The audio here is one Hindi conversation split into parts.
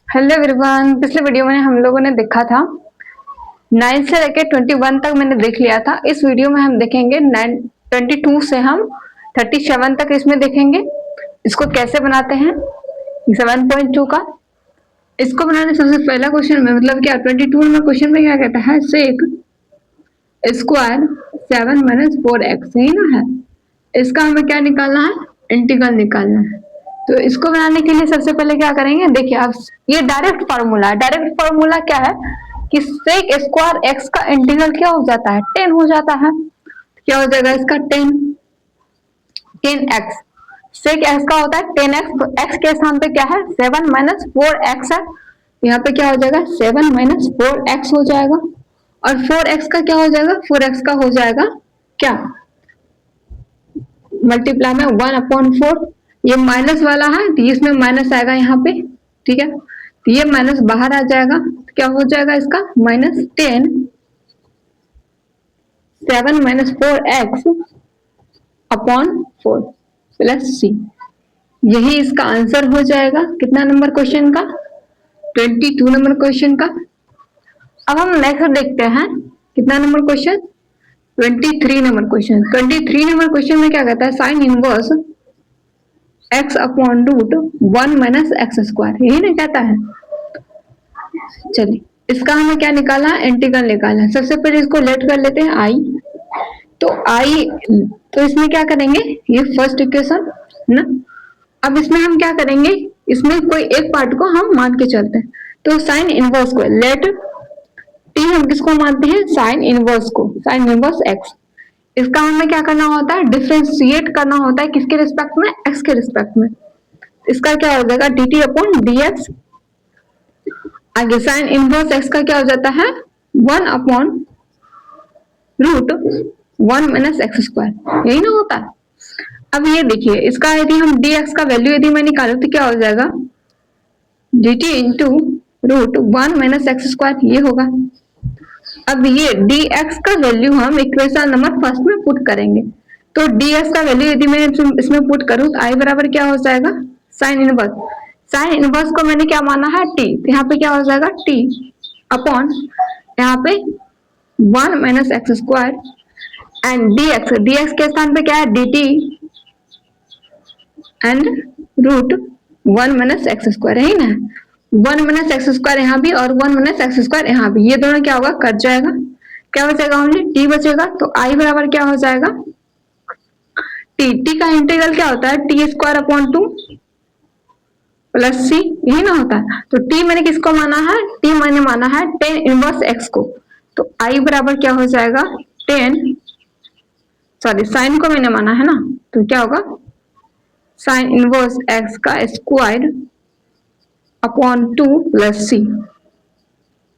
Hello everyone. पिछले वीडियो में हम लोगों ने देखा था 9 से लेकर 21 तक मैंने देख लिया था। इस वीडियो में हम देखेंगे 22 से हम 37 तक इसमें देखेंगे। इसको कैसे बनाते हैं 7.2 का। इसको बनाने सबसे पहला क्वेश्चन में मतलब क्या 22 नंबर क्वेश्चन में क्या कहता है, सेक स्क्वायर 7 माइनस 4x, यही ना है। इसका हमें क्या निकालना है, इंटीग्रल निकालना है। तो इसको बनाने के लिए सबसे पहले क्या करेंगे, देखिए अब ये डायरेक्ट फार्मूला है। डायरेक्ट फार्मूला क्या है कि सेक स्क्वायर एक्स का इंटीग्रल क्या हो जाता है, 10 हो जाता है। क्या हो जाएगा इसका 10 एक्स। सेक एक्स का होता है 10 एक्स, तो एक्स के स्थान पे क्या है 7 माइनस 4 एक्स है। यहाँ पे क्या हो जाएगा 7 माइनस 4 एक्स हो जाएगा। और 4 एक्स का क्या हो जाएगा, 4 एक्स का हो जाएगा क्या, मल्टीप्लाई में 1/4। ये माइनस वाला है तो इसमें माइनस आएगा यहाँ पे, ठीक है। तो ये माइनस बाहर आ जाएगा, क्या हो जाएगा इसका -10 7 माइनस 4x/4 प्लस सी। यही इसका आंसर हो जाएगा कितना नंबर क्वेश्चन का, 22 नंबर क्वेश्चन का। अब हम नेक्स्ट देखते हैं कितना number question, 23 number question. 23 number question में क्या कहता है, sine inverse x/√1 minus x square, यही ना कहता है। चलिए इसका हमें क्या निकालना है, इंटीग्रल निकालना है। सबसे पहले इसको लेट कर लेते हैं आई। तो इसमें क्या करेंगे, ये फर्स्ट इक्वेशन ना। अब इसमें हम क्या करेंगे, इसमें कोई एक पार्ट को हम मान के चलते हैं। तो साइन इनवर्स को लेट टी, हम किसको मानते हैं, साइन इनवर्स को, साइन इनवर्स एक्स। इसका हमें क्या करना होता है, डिफ्रेंशिएट करना होता है, किसके रिस्पेक्ट में, एक्स के रिस्पेक्ट में। इसका क्या हो जाएगा dt/dx। आगे साइन इनवर्स एक्स का क्या हो जाता है 1/√1 माइनस एक्स स्क्वायर, यही ना होता है। अब ये देखिए इसका यदि हम dx का वैल्यू यदि मैं निकालू तो क्या हो जाएगा dt/√1 माइनस एक्स स्क्वायर, ये होगा। अब ये dx का वैल्यू हम इक्वेशन नंबर फर्स्ट में पुट करेंगे। तो dx का वैल्यू यदि मैं इसमें पुट करूं तो i बराबर क्या हो जाएगा, साइन इनवर्स। साइन इनवर्स को मैंने क्या माना है t, तो यहाँ पे क्या हो जाएगा t अपॉन यहाँ पे 1 minus x square and dx के स्थान पे क्या है dt and √1 minus x square, है ना। 1 माइनस एक्स स्क्वायर यहाँ भी और 1 माइनस एक्स स्क्वायर यहाँ भी, ये दोनों क्या होगा कट जाएगा। क्या बचेगा, ओनली t बचेगा। तो i बराबर क्या हो जाएगा t का इंटीग्रल क्या होता है t²/2 प्लस सी, यही ना होता है। तो t मैंने किसको माना है, t मैंने माना है 10 इनवर्स x को। तो i बराबर क्या हो जाएगा 10, सॉरी साइन को मैंने माना है ना, तो क्या होगा साइन इनवर्स x का स्क्वायर अपॉन 2 प्लस सी।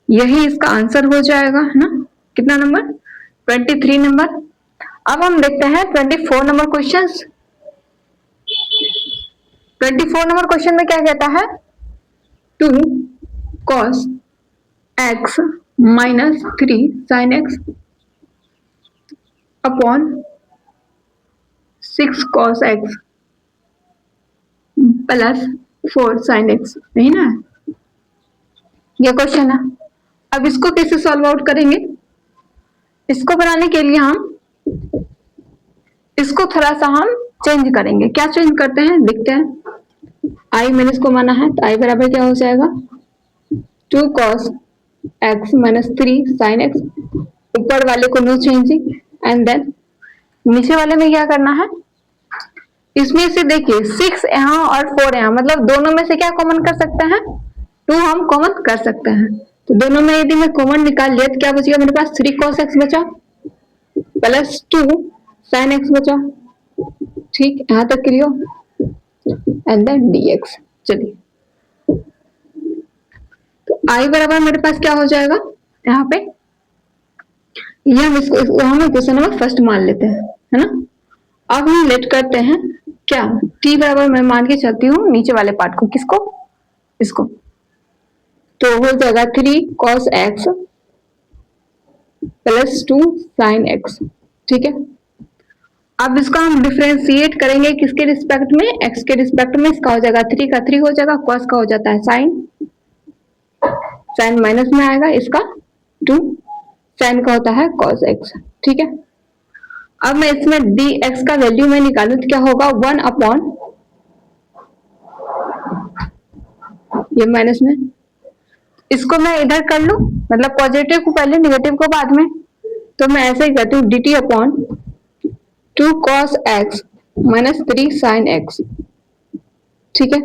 यही इसका आंसर हो जाएगा है ना। कितना नंबर 23 नंबर। अब हम देखते हैं 24 नंबर क्वेश्चन। 24 नंबर क्वेश्चन में क्या कहता है, 2 cos x minus 3 sin x upon 6 cos x plus 4 sin x, नहीं ना, ये क्वेश्चन है। अब इसको कैसे सॉल्व आउट करेंगे, इसको बनाने के लिए हम इसको थोड़ा सा हम चेंज करेंगे। क्या चेंज करते हैं देखते हैं। आई मैंने इसको माना है तो आई बराबर क्या हो जाएगा 2 cos x minus 3 sin x, ऊपर वाले को नो चेंजिंग एंड देन नीचे वाले में क्या करना है, इसमें से देखिए 6 यहाँ और 4 यहाँ, मतलब दोनों में से क्या कॉमन कर सकते हैं, 2 हम कॉमन कर सकते हैं। तो दोनों में यदि मैं कॉमन निकाल लिया तो क्या बचेगा मेरे पास 3 cos x बचा प्लस 2 sin x बचा, ठीक, यहाँ तक क्लियर एंड देन dx। चलिए तो i बराबर मेरे पास क्या हो जाएगा, यहाँ पे ये हम इसको हम इक्वेशन नंबर फर्स्ट मान लेते हैं, है ना। अब हम लेट करते हैं क्या, t बराबर मैं मान के चलती हूँ नीचे वाले पार्ट को, किसको, इसको। तो हो जाएगा 3 cos x plus 2 sin x, ठीक है। अब इसका हम डिफरेंशिएट करेंगे किसके रिस्पेक्ट में, x के रिस्पेक्ट में। इसका हो जाएगा 3 का 3 हो जाएगा, cos का हो जाता है sin साइन माइनस में आएगा इसका 2 साइन का होता है cos x, ठीक है। अब मैं इसमें dx का वैल्यू मैं निकालूं तो क्या होगा 1 अपॉन ये माइनस में, इसको मैं इधर कर लूं, मतलब पॉजिटिव को पहले निगेटिव को बाद में, तो मैं ऐसे ही करती हूँ dt upon 2 cos x minus 3 sin x, ठीक है।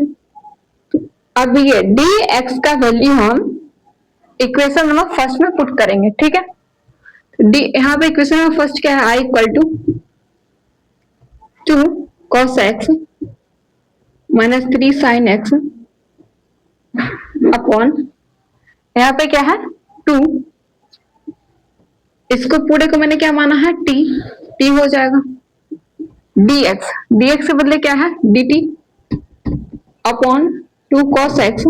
अब ये dx का वैल्यू हम इक्वेशन नंबर फर्स्ट में पुट करेंगे, ठीक है। डी यहाँ पे इक्वेशन नंबर फर्स्ट क्या है, i equal to 2 cos x minus 3 sin x upon यहाँ पे क्या है 2, इसको पूरे को मैंने क्या माना है t हो जाएगा, dx के बदले क्या है dt upon 2 cos x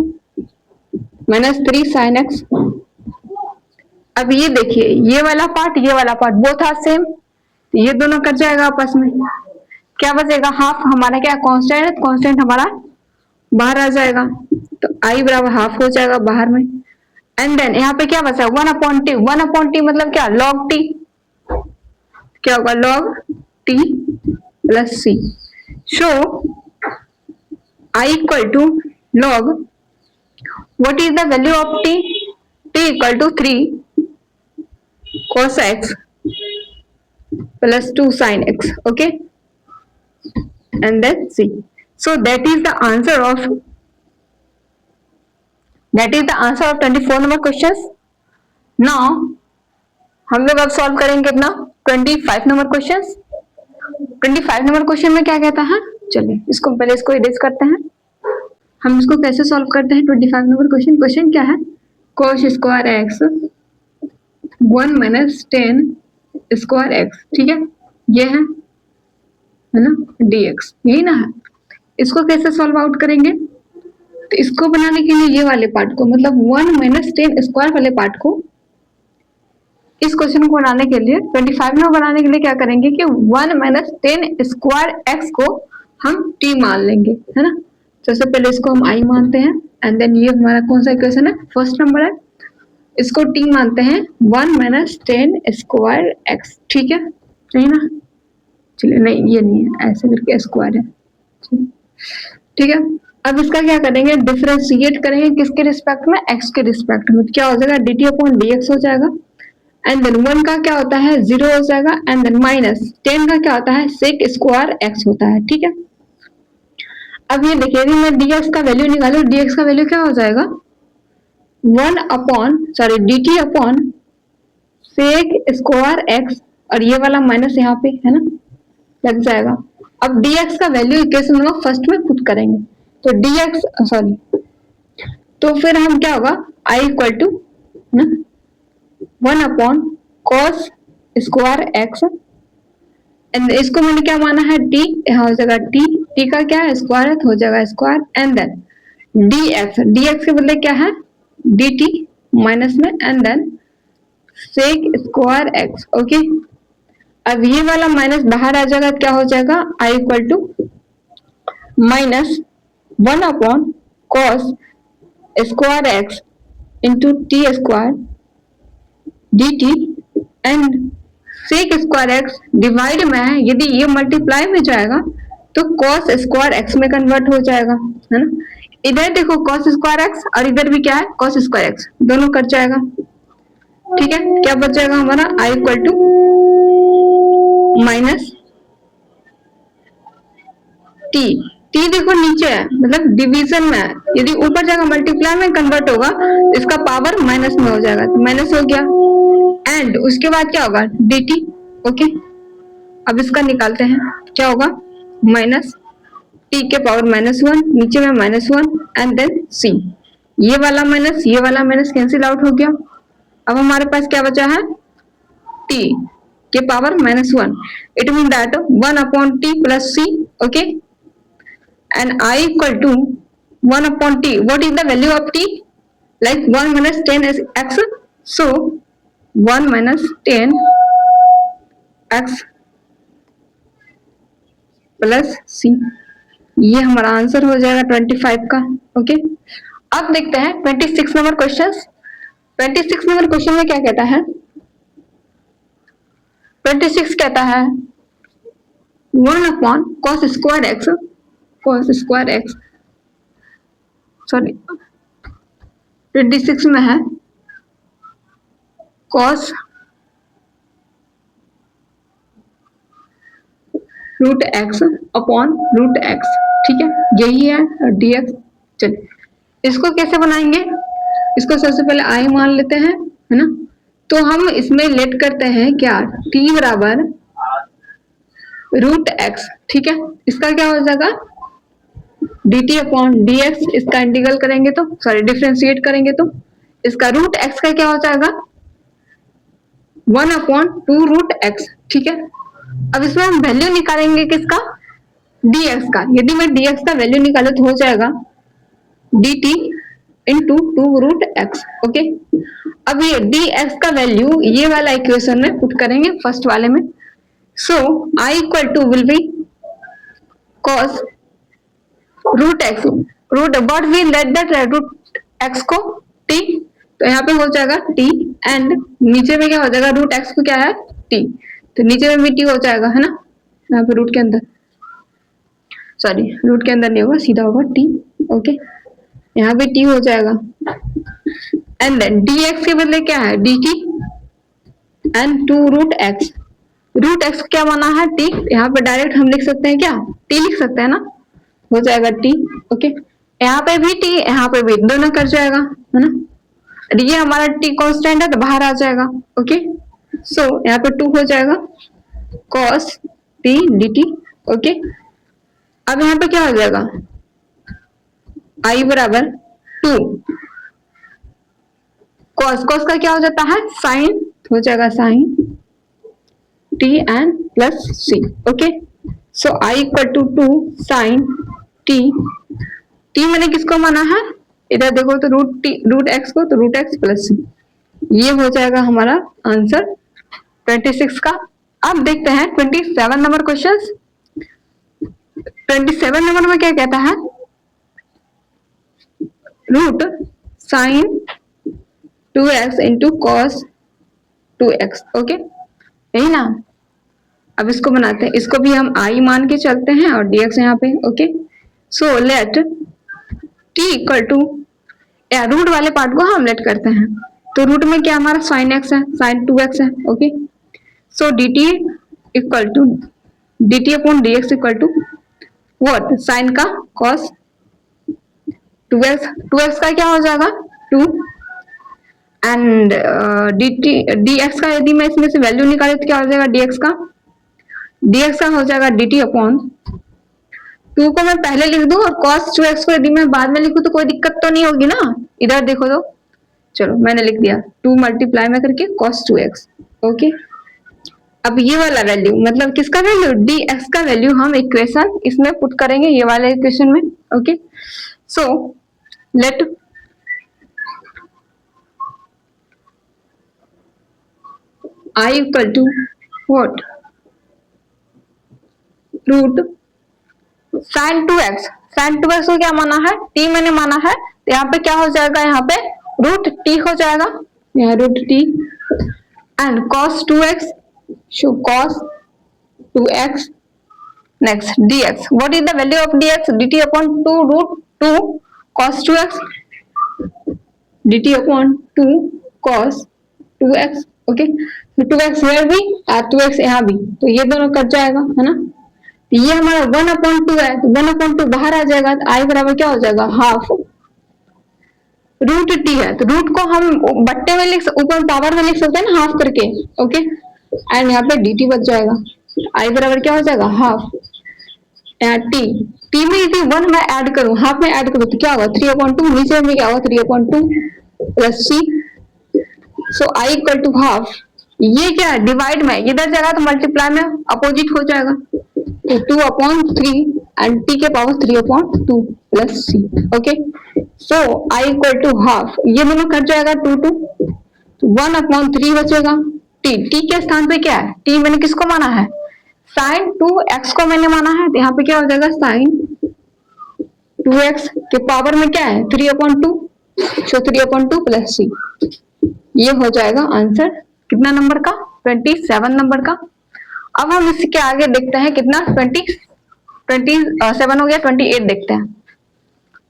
minus 3 sin x। अब ये देखिए ये वाला पार्ट बोथ आर सेम, ये दोनों कट जाएगा आपस में, क्या बचेगा हाफ, हमारा क्या कांस्टेंट है, कांस्टेंट हमारा बाहर आ जाएगा, तो i बराबर हाफ हो जाएगा बाहर में। एंड देन यहाँ पे क्या बचा 1 अपॉन टी मतलब क्या log t, क्या होगा log t plus c। So i equal to log what is the value of t equal to 3 cos x plus 2 sin x, okay, and then c. So that is the answer of 24 number questions. Now हम लोग अब सॉल्व करेंगे कितना 25 नंबर क्वेश्चंस। 25 नंबर क्वेश्चन में क्या कहता है, चलिए इसको पहले इसको इरेज करते हैं। हम इसको कैसे सॉल्व करते हैं 25 नंबर क्वेश्चन क्या है, cos square x 1 minus 10 square x, ठीक है, ये है ना dx, यही ना है। इसको कैसे सॉल्व आउट करेंगे, तो इसको बनाने के लिए ये वाले पार्ट को मतलब 1 माइनस 10 स्क्वायर वाले पार्ट को, इस क्वेश्चन को बनाने के लिए 25 में बनाने के लिए क्या करेंगे कि 1 माइनस 10 स्क्वायर x को हम t मान लेंगे, है ना। सबसे पहले इसको हम i मानते हैं, एंड देन ये हमारा कौन सा इक्वेशन है, फर्स्ट नंबर है, इसको t मानते हैं 1 माइनस 10 स्क्वायर x, ठीक है, सही ना। चलिए नहीं ये नहीं है, ऐसे करके स्क्वायर है, ठीक है। अब इसका क्या करेंगे, डिफरेंशिएट करेंगे किसके रिस्पेक्ट में, x के रिस्पेक्ट में, क्या हो जाएगा dt अपॉन dx हो जाएगा, एंड देन 1 का क्या होता है 0 हो जाएगा, एंड देन माइनस 10 का क्या होता है sec स्क्वायर x होता है, ठीक है। अब ये देखिए यदि मैं dx का वैल्यू निकालूं, dx का वैल्यू क्या हो जाएगा 1 upon dt upon sec square x, और ये वाला माइनस यहाँ पे है ना लग जाएगा। अब dx का वैल्यू इक्वेशन नंबर फर्स्ट में पुट करेंगे, तो dx तो फिर हम क्या होगा i equal to 1 upon cos square x, and इसको मैंने क्या माना है t, यहाँ हो जाएगा t का क्या है स्क्वायर है तो हो जाएगा स्क्वायर, एंड देन dx के बदले क्या है dt माइनस में, and then sec square x, okay. अब ये वाला माइनस बाहर आ जाएगा, क्या हो जाएगा i equal to minus 1 upon cos square x into t square dt, and sec square x divide में है, यदि ये मल्टीप्लाई में जाएगा तो cos स्क्वायर x में कन्वर्ट हो जाएगा, है ना। इधर देखो cos स्क्वायर x और इधर भी क्या है cos स्क्वायर x, दोनों कट जाएगा, ठीक है। क्या बच जाएगा हमारा i equal to minus t देखो नीचे है मतलब डिवीजन में है, यदि ऊपर जाएगा मल्टीप्लाई में कन्वर्ट होगा तो इसका पावर माइनस में हो जाएगा, तो माइनस हो गया, एंड उसके बाद क्या होगा dt, ओके। अब इसका निकालते हैं, क्या होगा माइनस t के पावर -1, नीचे में -1, एंड देन c, ये वाला माइनस कैंसिल आउट हो गया। अब हमारे पास क्या बचा है t के power -1, it mean that 1 upon t plus c, okay, and i equal to 1 upon t, what is the value of t, like 1 minus 10 x, so 1 minus 10 x plus c, ये हमारा आंसर हो जाएगा 25 का, ओके। अब देखते हैं 26 नंबर क्वेश्चंस। 26 नंबर क्वेश्चन में क्या कहता है? 26 कहता है 1 cos स्क्वायर एक्स, सॉरी 26 में है cos root x upon root x, ठीक है, यही है dx। चलिए इसको कैसे बनाएंगे? इसको सबसे पहले आई मान लेते हैं, है ना। तो हम इसमें लेट करते हैं क्या, t बराबर रूट एक्स, ठीक है। इसका क्या हो जाएगा, dt अपॉन dx। इसका इंटीग्रल करेंगे तो, सॉरी डिफ्रेंशिएट करेंगे तो इसका रूट एक्स का क्या हो जाएगा, 1/2 रूट एक्स, ठीक है। अब इसमें हम वैल्यू निकालेंगे किसका, dx का। यदि मैं dx का वैल्यू निकाले तो हो जाएगा dt into 2 root x, okay. अब ये dx का वैल्यू ये वाला इक्वेशन में पुट करेंगे, फर्स्ट वाले में। So I equal to will be cos root x, root but we let that root x को t, तो यहाँ पे हो जाएगा t एंड नीचे में क्या हो जाएगा, रूट एक्स को क्या है t, तो नीचे में भी t हो जाएगा, है ना। यहाँ पे रूट के अंदर, सॉरी रूट के अंदर नहीं होगा, सीधा होगा t, ओके। यहाँ पे t हो जाएगा एंड देन dx के बदले क्या है dt and 2 root x. Root x क्या माना है t, यहाँ पे डायरेक्ट हम लिख सकते हैं क्या, t लिख सकते हैं ना, हो जाएगा t, ओके। यहाँ पे भी t, यहाँ पे भी, दोनों कर जाएगा, है ना। ये हमारा t कांस्टेंट है तो बाहर आ जाएगा, ओके। सो यहाँ पे 2 हो जाएगा cos t dt, ओके। अब यहाँ पे क्या हो जाएगा, I बराबर 2 cos का क्या हो जाता है साइन, हो जाएगा sine t and plus c, okay. So I equal to 2 sine t मैंने किसको माना है, इधर देखो तो रूट एक्स को, तो रूट एक्स प्लस c, ये हो जाएगा हमारा आंसर 26 का। अब देखते हैं 27 नंबर क्वेश्चन। 27 नंबर में क्या कहता है, root sine 2x into cos 2x, okay, यही ना। अब इसको बनाते हैं, इसको भी हम i मान के चलते हैं और dx यहाँ पे, okay. So let t equal to, या रूट वाले पार्ट को हम लेट करते हैं, तो रूट में क्या हमारा साइन x है, साइन 2x है, okay. So dt equal to dt upon dx equal to what, sine का cos 2x का क्या हो जाएगा 2 एंड dx का, यदि मैं इसमें से वैल्यू निकाले तो क्या हो जाएगा dx का हो जाएगा dt अपॉन 2 को मैं पहले लिख दूं और cos 2x को यदि मैं बाद में लिखूं तो कोई दिक्कत तो नहीं होगी ना। इधर देखो तो, चलो मैंने लिख दिया 2 मल्टीप्लाई में करके cos 2x, ओके। अब ये वाला वैल्यू मतलब किसका वैल्यू, dx का वैल्यू हम इक्वेशन इसमें पुट करेंगे, ये वाले इक्वेशन में, okay. So let I equal to what, root sine 2x, sine 2x को क्या माना है, t मैंने माना है, तो यहाँ पे क्या हो जाएगा, यहाँ पे रूट t हो जाएगा, यहाँ root t and cos 2x, so cos 2x, next dx, what is the value of dx, dt upon 2 root 2 cos 2x, dt upon 2 cos 2x, okay. तो 2x here भी और 2x यहाँ भी, तो ये दोनों कट जाएगा, है ना। तो ये हमारा 1/2 है, तो 1/2 बाहर आ जाएगा, तो I बराबर क्या हो जाएगा हाफ रूट t है, तो रूट को हम बट्टे में लिख, ऊपर पावर में लिख सकते हैं ना हाफ करके, ओके। एंड यहाँ पे dt बच जाएगा, I बराबर क्या हो जाएगा हाफ t में यदि 1 मैं ऐड करूं, हाफ में ऐड करूं तो क्या होगा 3/2, नीचे में क्या होगा 3/2 plus c। So I equal to half, ये क्या है डिवाइड में, इधर जाएगा तो मल्टीप्लाई में अपोजिट हो जाएगा, तो 2/3 एंड t के power 3/2 plus c, okay. So I equal to half, ये दोनों कट जाएगा 2 तो 1/3 बचेगा, t के स्थान पे क्या है, t मैंने किसको माना है साइन 2x को मैंने माना है, तो यहाँ पे क्या हो जाएगा साइन 2x के पावर में क्या है 3/2, सो 3/2 प्लस c, ये हो जाएगा आंसर कितना नंबर का, 27 नंबर का। अब हम इसके आगे देखते हैं कितना, 27 हो गया, 28 देखते हैं।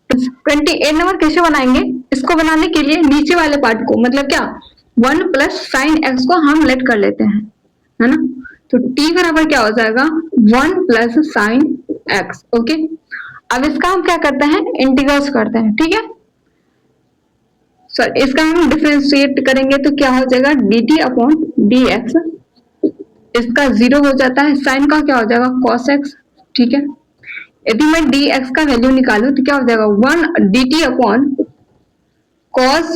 28 नंबर कैसे बनाएंगे, इसको बनाने के लिए नीचे वाले पार्ट को मतलब क्या 1 प्लस साइन एक्स को हम लेट कर लेते हैं, है ना। तो t बराबर क्या हो जाएगा 1 प्लस साइन एक्स। ओके, अब इसका हम क्या करते हैं, इंटीग्रल्स करते हैं, ठीक है। सर इसका हम डिफरेंशिएट करेंगे तो क्या हो जाएगा dt अपॉन dx, इसका 0 हो जाता है, साइन का क्या हो जाएगा cos x, ठीक है। यदि मैं dx का वैल्यू निकालूं तो क्या हो जाएगा 1 dt upon cos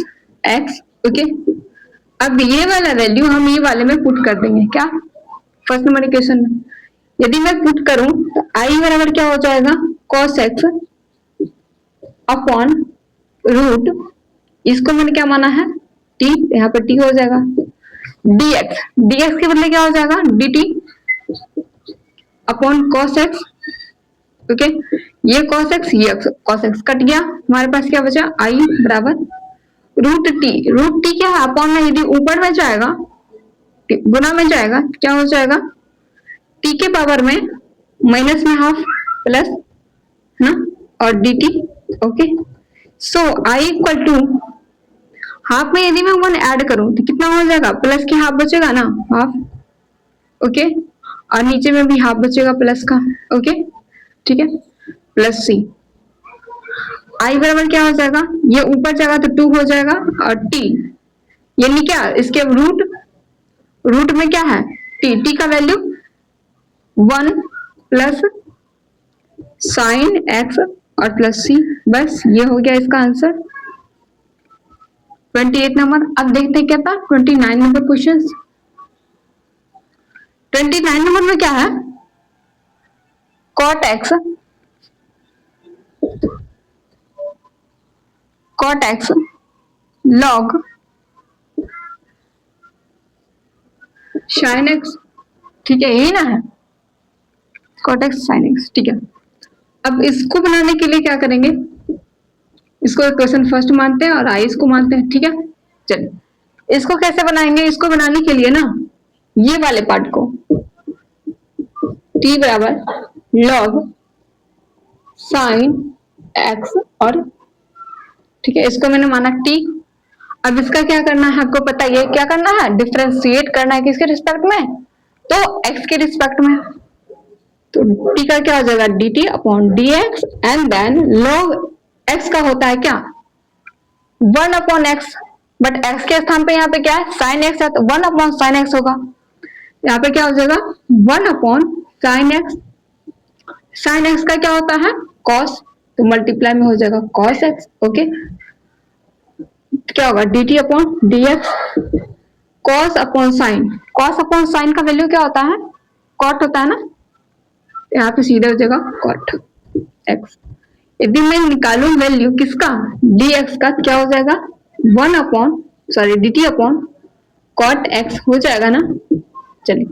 x। Okay, अब ये वाला वैल्यू हम ये वाले में पुट कर देंगे, क्या फर्स्ट नंबर इक्वेशन में। यदि मैं पुट करूं तो i बराबर क्या हो जाएगा cos x अपॉन रूट, इसको मैंने क्या माना है t, यहाँ पर t हो जाएगा, dx, dx के बदले क्या हो जाएगा dt upon cos x। Okay, ये cos x, ये cos x कट गया, हमारे पास क्या बचा i बराबर रूट टी। रूट टी क्या है अपॉन में, यदि ऊपर में जाएगा गुना में जाएगा क्या हो जाएगा t के पावर में माइनस में हाफ प्लस, है ना, और dt। Okay, so i equal to half में यदि मैं 1 ऐड करूं तो कितना हो जाएगा, प्लस के हाफ बचेगा ना, हाफ। ओके, और नीचे में भी हाफ बचेगा प्लस का। ओके, ठीक है, प्लस सी। आई बराबर क्या हो जाएगा, ये ऊपर जाएगा तो 2 हो जाएगा, और t यानी क्या इसके रूट में क्या है t का वैल्यू 1 प्लस साइन x और प्लस सी। बस ये हो गया इसका आंसर 28 नंबर। अब देखते हैं क्या था 29 नंबर क्वेश्चन। 29 नंबर में क्या है cot x log sin x, ठीक है, यही ना है cot x sin x, ठीक है। अब इसको बनाने के लिए क्या करेंगे, इसको इक्वेशन फर्स्ट मानते हैं और आई इसको मानते हैं, ठीक है। चलिए इसको कैसे बनाएंगे, इसको बनाने के लिए ना ये वाले पार्ट को t बराबर log साइन x और, ठीक है, इसको मैंने माना t। अब इसका क्या करना है आपको पता है, क्या करना है डिफरेंशिएट करना है, किसके रिस्पेक्ट में, तो x के रिस्पेक्ट में। तो t का क्या हो जाएगा dt upon dx and then log x का होता है क्या 1 अपॉन x, बट x के स्थान पे यहाँ पे क्या है साइन x है, तो 1 अपॉन साइन x होगा। यहाँ पे क्या हो जाएगा 1 upon sine x, sine x का क्या होता है cos, तो मल्टीप्लाई में हो जाएगा cos x। ओके, क्या होगा dt upon dx cos upon sine, cos upon sine का वैल्यू क्या होता है cot होता है ना, यहाँ पे सीधे हो जाएगा cot x। यदि मैं निकालूं वैल्यू किसका dx का, क्या हो जाएगा 1 upon dt upon cot x हो जाएगा ना। चलिए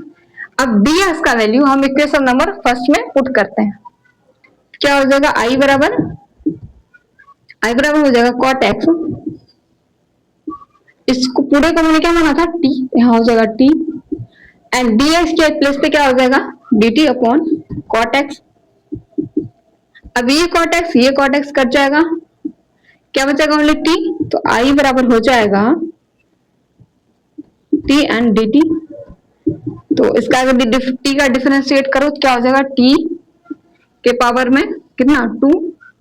अब dx का वैल्यू हम इक्वेशन नंबर फर्स्ट में पुट करते हैं, क्या हो जाएगा i बराबर हो जाएगा cot x, इसको पूरे को मैंने क्या माना था t, यहाँ हो जाएगा t एंड dx के प्लेस पे क्या हो जाएगा dt अपॉन cot x। अब ये cot x कट जाएगा, क्या बचेगा ओनली t, तो i बराबर हो जाएगा t एंड dt। तो इसका अगर t का डिफरेंशिएट करो तो क्या हो जाएगा t के पावर में कितना 2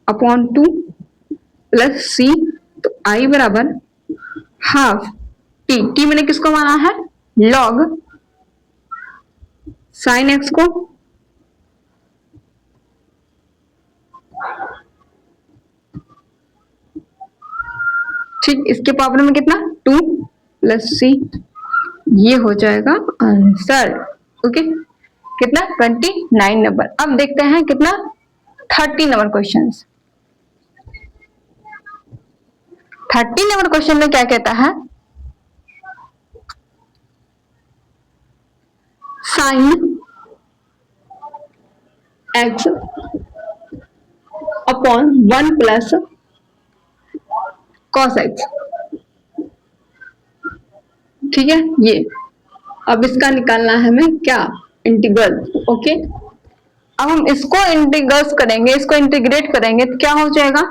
अपॉन 2 प्लस c, तो i बराबर हाफ t मैंने किसको माना है log साइन x को, ठीक, इसके पावर में कितना 2 प्लस c, ये हो जाएगा आंसर। ओके, कितना 29 नंबर। अब देखते हैं कितना 30 नंबर क्वेश्चन। 30 नंबर क्वेश्चन में क्या कहता है sine x upon 1 plus cos x, ठीक है। ये अब इसका निकालना है हमें क्या, इंटीग्रल। ओके, अब हम इसको इंटीग्रेट करेंगे, इसको इंटीग्रेट करेंगे तो क्या हो जाएगा।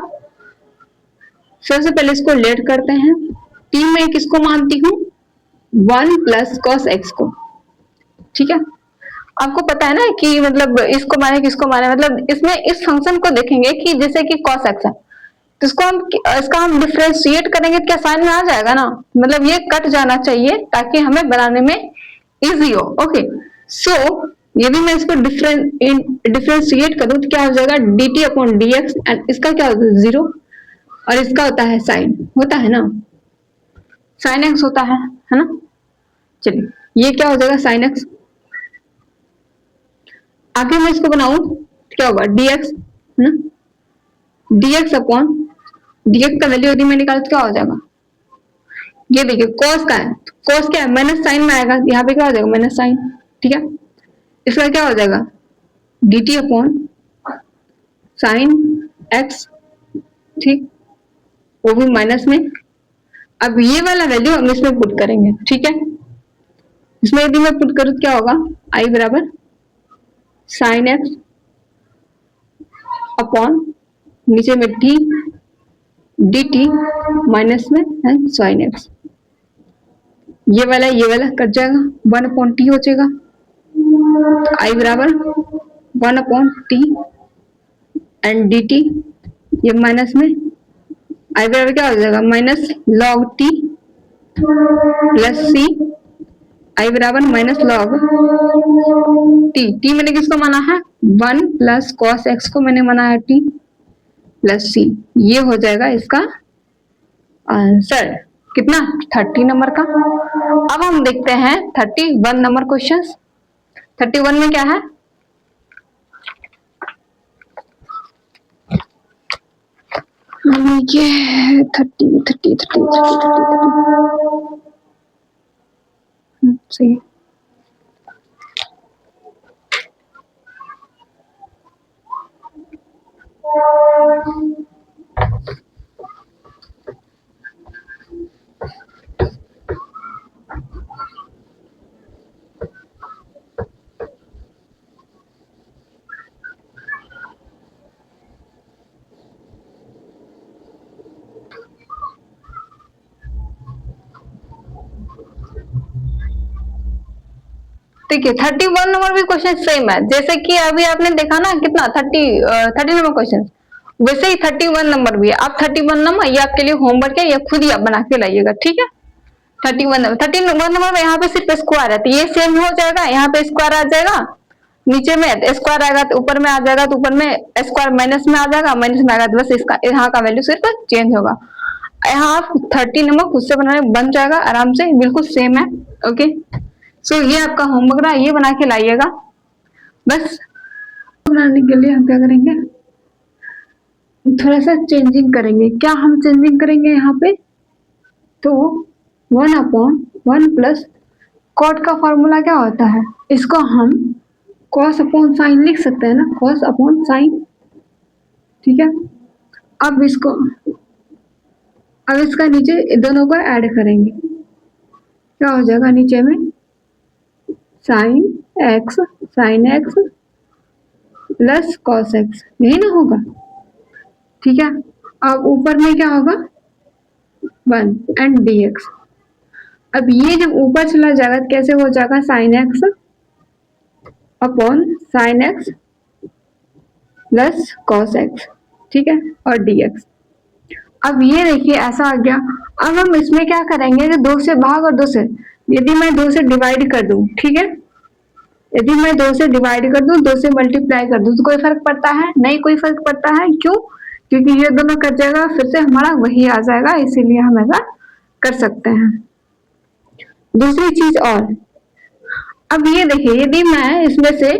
सबसे पहले इसको लेट करते हैं। टी में किसको मानती हूँ, 1 प्लस कॉस एक्स को। ठीक है, आपको पता है ना कि मतलब इसको माने किसको माने, मतलब इसमें इस फंक्शन को देखेंगे कि जैसे कि कॉस एक्स है तो इसका हम डिफ्रेंशिएट करेंगे तो क्या साइन में आ जाएगा ना, मतलब ये कट जाना चाहिए ताकि हमें बनाने में इजी हो। ओके, सो यदि मैं इसको डिफ्रेंशिएट करूं तो क्या हो जाएगा, dt अपॉन dx, एंड इसका क्या होता है, 0, और इसका होता है साइन, होता है ना, साइन एक्स होता है ना। चलिए, ये क्या हो जाएगा, साइन एक्स। आगे मैं इसको बनाऊं तो क्या होगा, dx है ना, dx अपॉन dx का वैल्यू यदि मैं निकालूं तो क्या हो जाएगा, ये देखिए cos का है, cos क्या है, माइनस साइन में आएगा, यहाँ पे क्या हो जाएगा, माइनस साइन। ठीक है, इसका क्या हो जाएगा, dt अपॉन साइन एक्स, ठीक, वो भी माइनस में। अब ये वाला वैल्यू हम इसमें पुट करेंगे। ठीक है, इसमें यदि मैं पुट करूं तो क्या होगा, i बराबर साइन एक्स अपॉन नीचे में t dt माइनस में एंड साइन एक्स, ये वाला कट जाएगा, 1 अपॉन टी हो जाएगा, i बराबर 1 अपॉन टी एंड dt, ये माइनस में, i बराबर क्या हो जाएगा, minus log t plus c, i बराबर माइनस लॉग टी मैंने किसको माना है, 1 प्लस कॉस एक्स को मैंने माना है टी प्लस सी, ये हो जाएगा इसका आंसर। कितना, 30 नंबर का। अब हम देखते हैं 31 नंबर क्वेश्चन। 31 में क्या है, ये 30 सही। ठीक है, 31 नंबर भी क्वेश्चन सेम है, जैसे कि अभी आपने देखा ना कितना 30 नंबर क्वेश्चन, वैसे ही 31 नंबर भी है। आप 31 नंबर ये आपके लिए होमवर्क है, ये खुद ही आप बना के लाइएगा। ठीक है, 31 नंबर में यहाँ पे सिर्फ स्क्वायर है तो ये सेम हो जाएगा, यहाँ पे स्क्वायर आ जाएगा, नीचे में स्क्वायर आएगा तो ऊपर में आ जाएगा, तो ऊपर में स्क्वायर माइनस में आ जाएगा, माइनस में आएगा तो बस इसका यहाँ का वैल्यू सिर्फ चेंज होगा। यहाँ आप 30 नंबर खुद से बनाने बन जाएगा आराम से, बिल्कुल सेम है। ओके, सो ये आपका होमवर्क रहा, ये बना के लाइएगा। बस बनाने के लिए हम क्या करेंगे, थोड़ा सा चेंजिंग करेंगे। क्या हम चेंजिंग करेंगे यहाँ पे, तो 1 अपॉन 1 प्लस कॉट का फॉर्मूला क्या होता है, इसको हम कॉस अपॉन साइन लिख सकते हैं ना, कॉस अपॉन साइन। ठीक है, अब इसका नीचे दोनों को ऐड करेंगे, क्या हो जाएगा नीचे में sign x plus cos x, यही ना होगा। ठीक है, अब ऊपर में क्या होगा 1 एंड dx। अब ये जब ऊपर चला जाएगा तो कैसे हो जाएगा, sine x upon sine x plus cos x. ठीक है, और dx। अब ये देखिए ऐसा आ गया। अब हम इसमें क्या करेंगे कि 2 से भाग और 2 से, यदि मैं 2 से डिवाइड कर दूं, ठीक है, यदि मैं 2 से डिवाइड कर दूं, 2 से मल्टीप्लाई कर दूं तो कोई फर्क पड़ता है नहीं, कोई फर्क पड़ता है, क्यों, क्योंकि ये दोनों कट जाएगा, फिर से हमारा वही आ जाएगा, इसीलिए हम ऐसा कर सकते हैं। दूसरी चीज और, अब ये देखिए यदि मैं इसमें से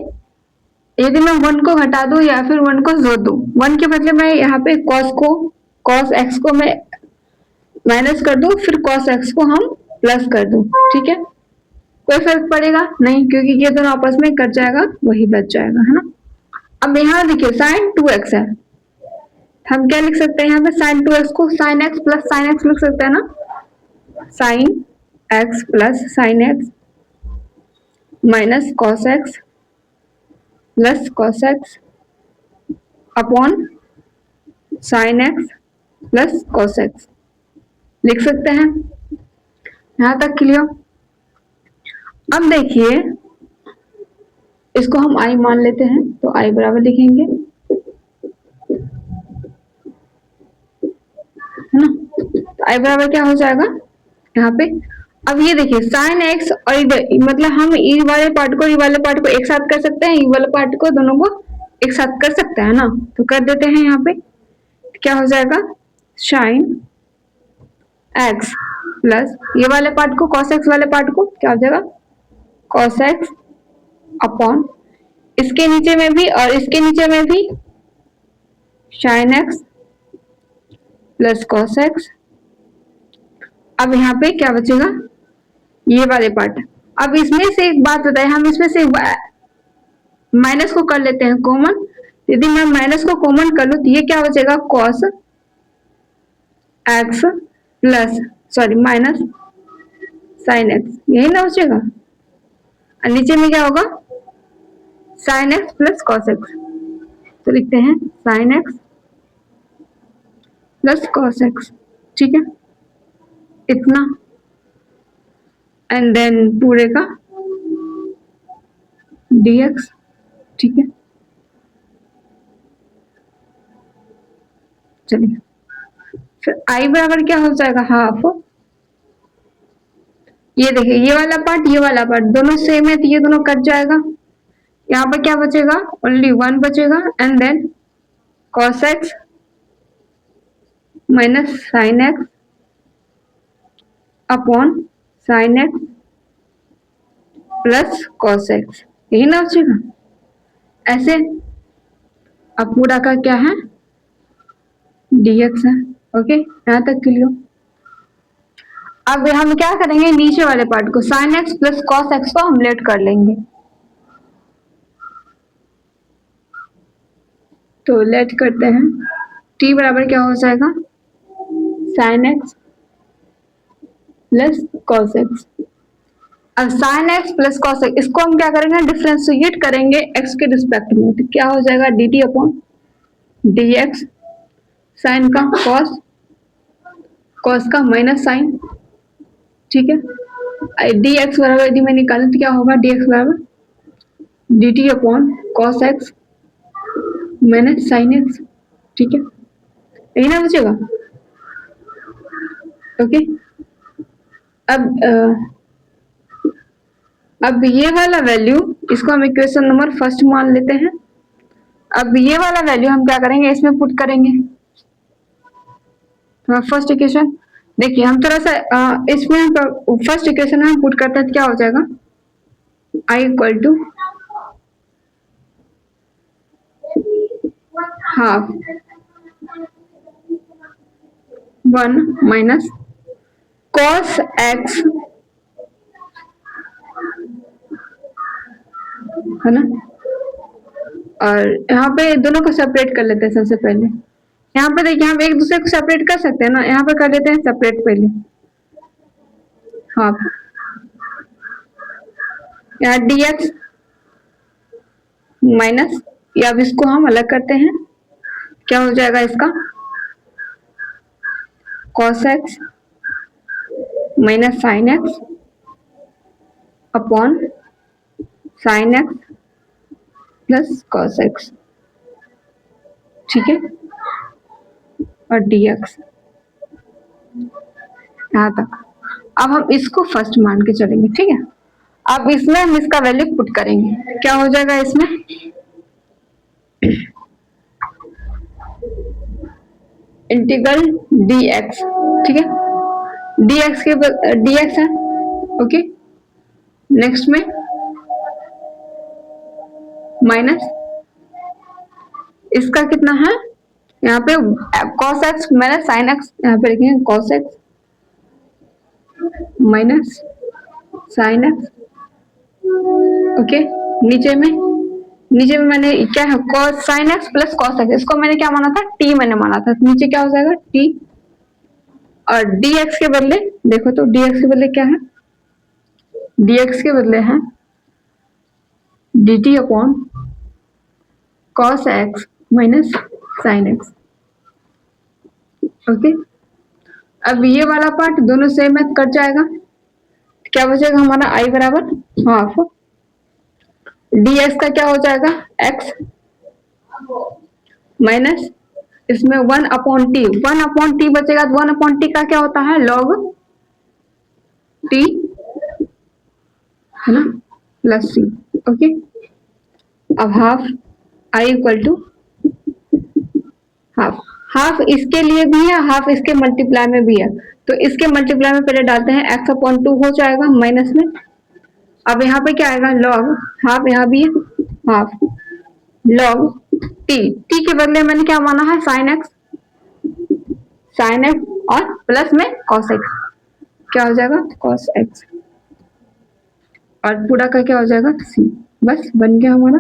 यदि मैं 1 को हटा दूं या फिर 1 को जोड़ दूं, 1 के बदले मैं यहाँ पे cos x को मैं माइनस कर दूं, फिर cos x को हम प्लस कर दूं, ठीक है, कोई फर्क पड़ेगा नहीं, क्योंकि ये दोनों आपस में कट जाएगा, वही बच जाएगा, है ना। अब यहाँ देखिए sin 2x है, हम क्या लिख सकते हैं यहाँ पे sin 2x को sin x plus sin x लिख सकते हैं ना, sin x plus sign x minus cos x plus cos x upon sine x plus cos x लिख सकते हैं। यहां तक क्लियर। अब देखिए इसको हम आई मान लेते हैं, तो आई बराबर लिखेंगे, है ना। तो आई बराबर क्या हो जाएगा यहाँ पे। अब ये देखिए साइन एक्स और इधर मतलब हम ई वाले पार्ट को एक साथ कर सकते हैं, ई वाले पार्ट को दोनों को एक साथ कर सकते हैं ना, तो कर देते हैं। यहाँ पे क्या हो जाएगा साइन एक्स प्लस ये वाले पार्ट को कॉस एक्स वाले पार्ट को क्या हो जाएगा कॉस एक्स अपॉन इसके नीचे में भी और इसके नीचे में भी sign x plus cos x. अब यहाँ पे क्या बचेगा ये वाले पार्ट। अब इसमें से एक बात बताए, हम इसमें से माइनस को कर लेते हैं कॉमन। यदि मैं माइनस को कॉमन कर लूं तो ये क्या बचेगा cos x plus sorry minus sine x, यही ना बचेगा। और नीचे में क्या होगा sign x plus cos x, तो लिखते हैं sign x plus cos x, ठीक है इतना। एंड देन पूरे का dx, ठीक है। चलिए फिर i बराबर क्या हो जाएगा हाफ। ये देखिए ये वाला पार्ट दोनों सेम है तो ये दोनों कट जाएगा। यहाँ पर क्या बचेगा ओनली 1 बचेगा। And then cos x minus sine x upon sine x plus cos x, यही ना बचेगा ऐसे। अब पूरा का क्या है dx है। ओके यहाँ तक क्लियर। अब हम क्या करेंगे नीचे वाले पार्ट को sign x plus cos x को हम लेट कर लेंगे, तो लेट करते हैं। t बराबर क्या हो जाएगा sine x plus cos x. अब sine x plus cos x इसको हम क्या करेंगे डिफ्रेंशिएट करेंगे x के रिस्पेक्ट में, तो क्या हो जाएगा dt अपॉन dx साइन का कॉस, कॉस का माइनस साइन, ठीक है। dx बराबर यदि मैं निकालूं तो क्या होगा dx बराबर dt upon cos x minus sine x, ठीक है यही ना बचेगा। ओके अब ये वाला वैल्यू इसको हम इक्वेशन नंबर फर्स्ट मान लेते हैं। अब ये वाला वैल्यू हम क्या करेंगे इसमें पुट करेंगे। तो फर्स्ट इक्वेशन देखिए हम थोड़ा सा इसमें फर्स्ट इक्वेशन हम पुट करते हैं तो क्या हो जाएगा i equal to half 1 minus cos x, है ना। और यहाँ पे दोनों को सेपरेट कर लेते हैं सबसे पहले। यहाँ पे देखिए हम एक दूसरे को सेपरेट कर सकते हैं ना, यहाँ पे कर लेते हैं सेपरेट पहले हाफ, यहाँ dx माइनस या अब इसको हम अलग करते हैं, क्या हो जाएगा इसका cos x minus sine x upon sine x plus cos x, ठीक है और dx यहाँ तक। अब हम इसको फर्स्ट मान के चलेंगे, ठीक है। अब इसमें हम इसका वैल्यू पुट करेंगे, क्या हो जाएगा इसमें इंटीग्रल dx, ठीक है dx के dx है। ओके नेक्स्ट में माइनस इसका कितना है यहाँ पे cos x minus sine x, यहाँ पे लिखेंगे cos x minus sine x। Okay नीचे में मैंने क्या है cos sine x plus cos x, इसको मैंने क्या माना था t मैंने माना था, नीचे क्या हो जाएगा t और dx के बदले देखो तो dx के बदले क्या है dx के बदले है dt upon cos x minus sin x। Okay, अब ये वाला पार्ट दोनों सेम है, कट जाएगा, क्या बचेगा हमारा i बराबर हाफ dx का क्या हो जाएगा x माइनस इसमें 1 अपॉन टी, 1 अपॉन टी बचेगा, तो 1 अपॉन टी का क्या होता है log t, है ना, प्लस सी। ओके, अब half i equal to half, half इसके लिए भी है, हाफ इसके मल्टीप्लाई में भी है, तो इसके मल्टीप्लाई में पहले डालते हैं x अपॉन 2 हो जाएगा माइनस में। अब यहाँ पे क्या आएगा log हाफ, यहाँ भी है हाफ log t, t के बदले मैंने क्या माना है sin x और प्लस में cos x, क्या हो जाएगा cos x और पूरा का क्या हो जाएगा c। बस बन गया हमारा।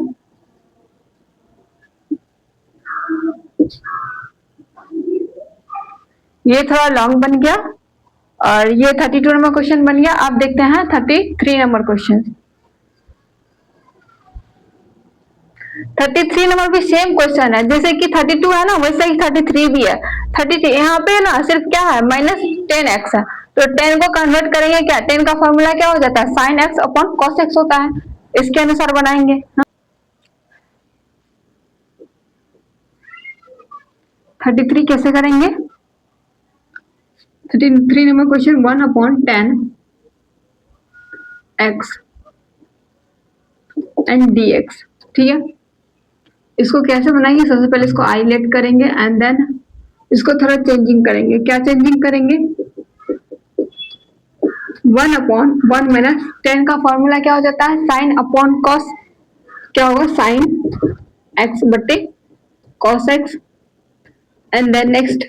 ये थोड़ा लॉन्ग बन गया और ये 32 नंबर क्वेश्चन बन गया। आप देखते हैं 33 नंबर क्वेश्चन। 33 नंबर भी सेम क्वेश्चन है, जैसे कि 32 है ना वैसे ही 33 भी है। 33 यहाँ पे ना सिर्फ क्या है -10x है, तो 10 को कन्वर्ट करेंगे, क्या 10 का फॉर्मूला क्या हो जाता है sin x upon cos x होता है, इसके अनुसार बनाएंगे। 33 कैसे करेंगे, 33 number question 1 upon 10 x and dx, ठीक है। इसको कैसे बनाएंगे, सबसे पहले इसको आई लेट करेंगे एंड देन इसको थोड़ा चेंजिंग करेंगे। क्या चेंजिंग करेंगे, 1 अपॉन 1 माइनस 10 का फॉर्मूला क्या हो जाता है साइन अपॉन कॉस, क्या होगा साइन x बटे cos x and then next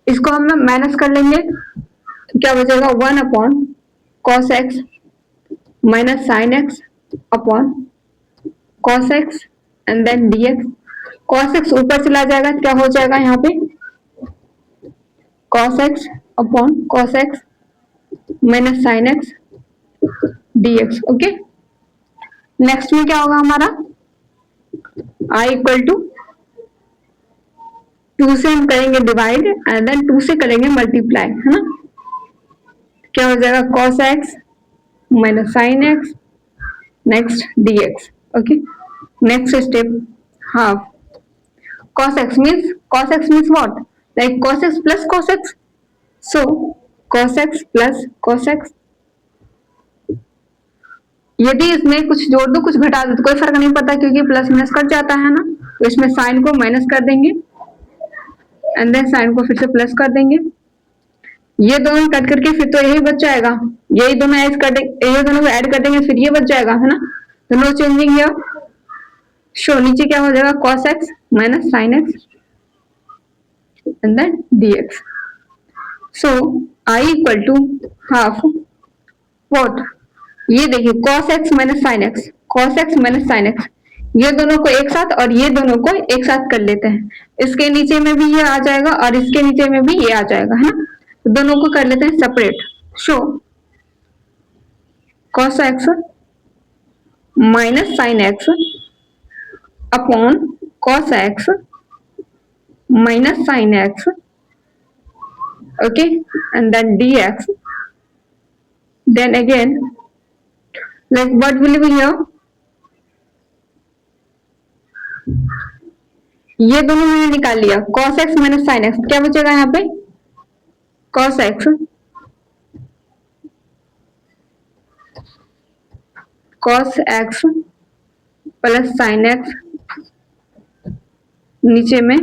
इसको हम ना माइनस कर लेंगे, तो क्या बचेगा 1 upon cos x minus sine x upon cos x and then dx। cos x ऊपर चला जाएगा, क्या हो जाएगा यहाँ पे cos x upon cos x minus sin x dx। Okay, next में क्या होगा हमारा i इक्वल टू 2 से हम करेंगे डिवाइड एंड देन 2 से करेंगे मल्टीप्लाई, है ना, क्या हो जाएगा cos x minus sin x next dx। Okay, next step half cos x means what, like cos x plus cos x, so cos x plus cos x। यदि इसमें कुछ जोड़ दो कुछ घटा दो तो कोई फर्क नहीं पड़ता, क्योंकि प्लस माइनस कट जाता है ना, तो इसमें साइन को माइनस कर देंगे एंड देन साइन को फिर से प्लस कर देंगे। ये दोनों कट करके फिर तो यही बच जाएगा, यही दोनों ऐड कर देंगे, ये दोनों को ऐड कर देंगे फिर ये बच जाएगा, है ना, तो नो चेंजिंग हियर। शो नीचे क्या हो जाएगा cos x minus sin x and then dx। So i equal to half what, ये देखिए cos x minus sin x, cos x minus sin x, ये दोनों को एक साथ और ये दोनों को एक साथ कर लेते हैं। इसके नीचे में भी ये आ जाएगा और इसके नीचे में भी ये आ जाएगा, है ना, तो दोनों को कर लेते हैं separate. Show cos x minus sin x upon cos x minus sin x, okay, and then dx, then again like what will be here, ये दोनों मैंने निकाल लिया cos x minus sin x, क्या बचेगा यहाँ पे cos x plus sin x, नीचे में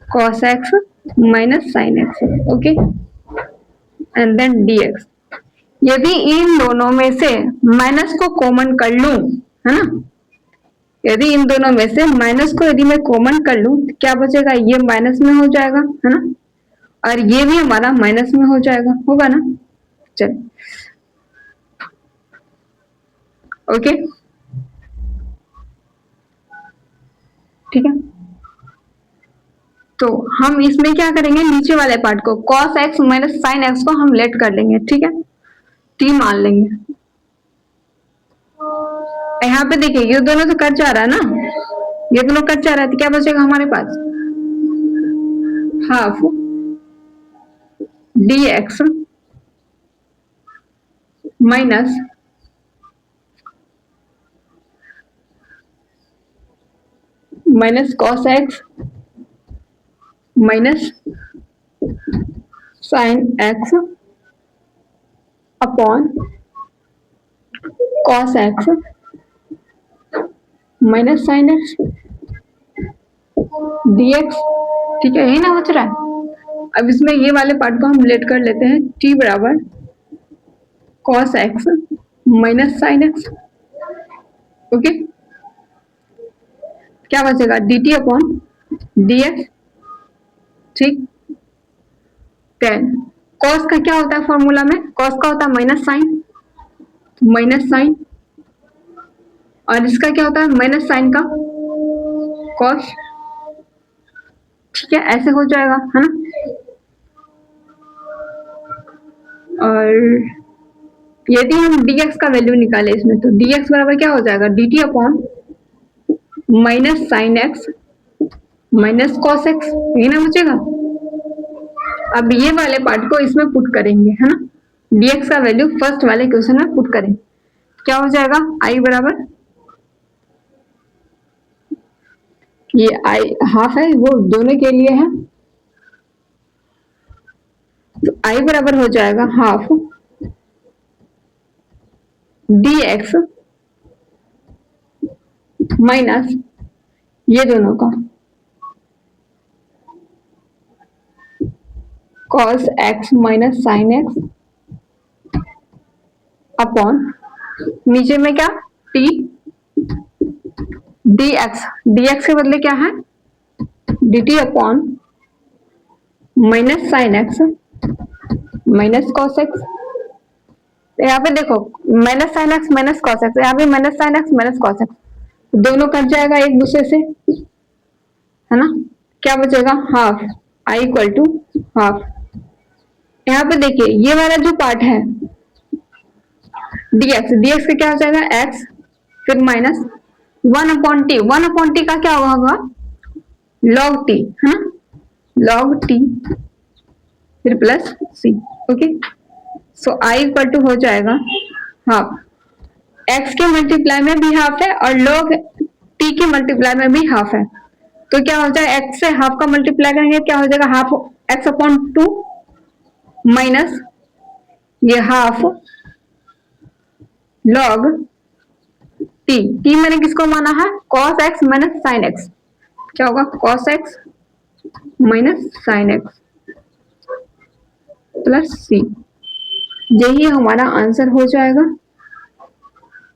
cos x minus sin x, okay, and then dx। यदि इन दोनों में से माइनस को कॉमन कर लूं, है ना, यदि इन दोनों में से माइनस को यदि मैं कॉमन कर लूं तो क्या बचेगा, ये माइनस में हो जाएगा, है ना, और ये भी हमारा माइनस में हो जाएगा, होगा ना। चल ओके, ठीक है, तो हम इसमें क्या करेंगे नीचे वाले पार्ट को cos x minus sin x को हम लेट कर लेंगे, ठीक है। टी मान लेंगे। यहाँ पे देखिए ये दोनों तो कट जा रहा है ना, ये दोनों कट जा रहा है, तो क्या बचेगा हमारे पास, half d x minus cos x minus sine x upon cos x minus sine x dx। ठीक है, यही ना बच रहा है। अब इसमें ये वाले पार्ट को हम लेट कर लेते हैं, t बराबर cos x minus sine x. Okay, क्या बचेगा, dt अपॉन dx। ठीक, टेन कॉस का क्या होता है फॉर्मूला में, कॉस का होता है माइनस साइन, और इसका क्या होता है माइनस साइन का कॉस। ठीक है, ऐसे हो जाएगा, है ना। और यदि हम dx का वैल्यू निकाले इसमें, तो dx बराबर क्या हो जाएगा, dt upon minus sine x minus cos x, यही ना बचेगा। अब ये वाले पार्ट को इसमें पुट करेंगे, है ना, dx का वैल्यू फर्स्ट वाले क्वेश्चन में पुट करें, क्या हो जाएगा, i बराबर, ये i हाफ है, वो दोनों के लिए है, तो i बराबर हो जाएगा हाफ dx माइनस ये दोनों का cos x minus sine x upon नीचे में क्या t dx, dx के बदले क्या है dt upon minus sine x minus cos x. यहाँ पे देखो minus sine x minus cos x, यहाँ पे minus sine x minus cos x, दोनों कट जाएगा एक दूसरे से, है ना। क्या बचेगा, half i equal to half. यहाँ पे देखिए ये वाला जो पार्ट है dx, dx का क्या हो जाएगा x, फिर माइनस 1/t, 1/t का क्या होगा log t, है ना, log t, फिर plus c। Okay, so i equal to हो जाएगा हाफ, x के मल्टीप्लाई में भी हाफ है और log t के मल्टीप्लाई में भी हाफ है, तो क्या हो जाएगा x से हाफ का मल्टीप्लाई करेंगे, क्या हो जाएगा हाफ x अपॉन 2 माइनस ये हाफ log t मैंने किसको माना है, cos x minus sine x, क्या होगा cos x minus sine x plus c, यही हमारा आंसर हो जाएगा।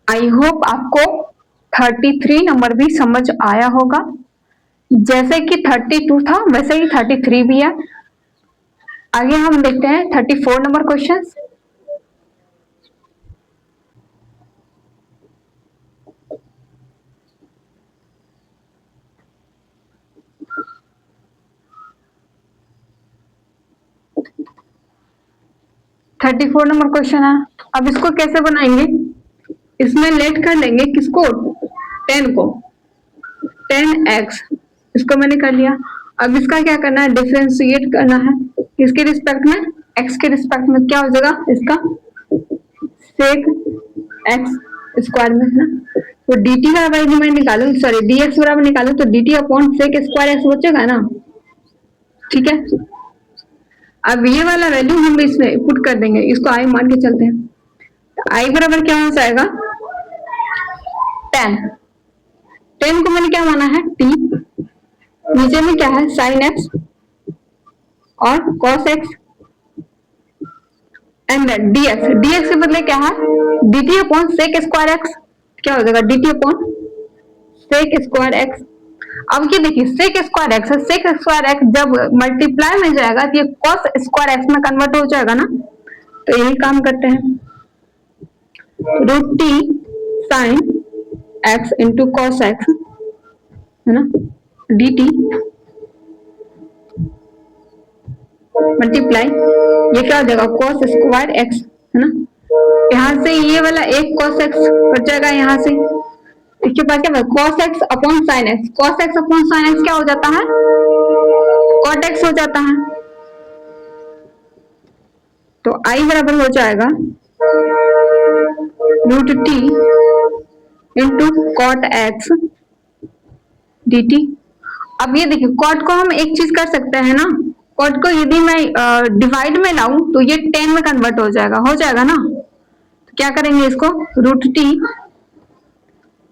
आई होप आपको 33 नंबर भी समझ आया होगा, जैसे कि 32 था वैसे ही 33 भी है। आगे हम देखते हैं 34 number question. Thirty four number question है। अब इसको कैसे बनाएंगे, इसमें लेट कर लेंगे किसको, 10 को, 10x, इसको मैंने कर लिया। अब इसका क्या करना है, डिफरेंशिएट करना है, किसके रिस्पेक्ट में, x के रिस्पेक्ट में, क्या हो जाएगा इसका सेक x स्क्वायर में, है ना। तो dt का वैल्यू मैं निकालू, सॉरी dx बराबर निकालू, तो dt अपॉन सेक स्क्वायर x बचेगा ना। ठीक है, अब ये वाला वैल्यू हम इसमें पुट कर देंगे, इसको i मान के चलते हैं, तो i बराबर क्या हो जाएगा 10, 10 को मैंने क्या माना है t, नीचे में क्या है साइन x और cos x and dx, dx के बदले क्या है dt अपॉन सेक स्क्वायर x, क्या हो जाएगा dt अपॉन सेक स्क्वायर x। अब ये देखिए सेक स्क्वायर एक्स है, सेक स्क्वायर एक्स जब मल्टीप्लाई में जाएगा तो ये कॉस स्क्वायर एक्स में कन्वर्ट हो जाएगा ना, तो यही काम करते हैं, root t sine x into cos x, है ना, डी टी मल्टीप्लाई ये क्या हो जाएगा कॉस स्क्वायर एक्स, है ना, यहाँ से ये वाला एक cos x कट जाएगा, यहाँ से इसके पास क्या cos x upon sin x, cos x upon sin x क्या हो जाता है, cot x हो जाता है। तो I बराबर हो जाएगा √t into cot x dt। अब ये देखिए cot को हम एक चीज कर सकते हैं ना, cot को यदि मैं डिवाइड में लाऊं तो ये 10 में कन्वर्ट हो जाएगा ना। तो क्या करेंगे इसको, √t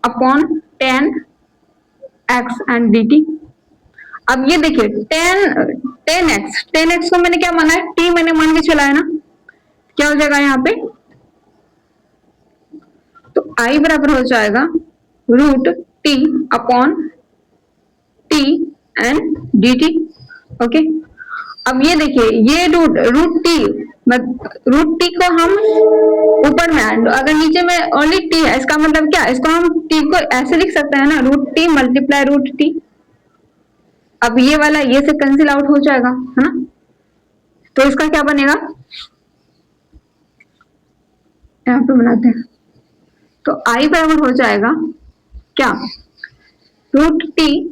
upon 10x and dt। अब ये देखिए 10x को मैंने क्या माना है, t मैंने मान के चला है ना, क्या हो जाएगा यहाँ पे, तो I बराबर हो जाएगा √t upon t and dt। Okay, अब ये देखिए ये √t को हम ऊपर में, अगर नीचे में ओनली t है, इसका मतलब क्या, इसको हम t को ऐसे लिख सकते हैं ना, √t मल्टीप्लाई √t। अब ये वाला ये से कैंसिल आउट हो जाएगा, है ना। तो इसका क्या बनेगा, यहाँ पे बनाते हैं, तो I बराबर हो जाएगा क्या, √t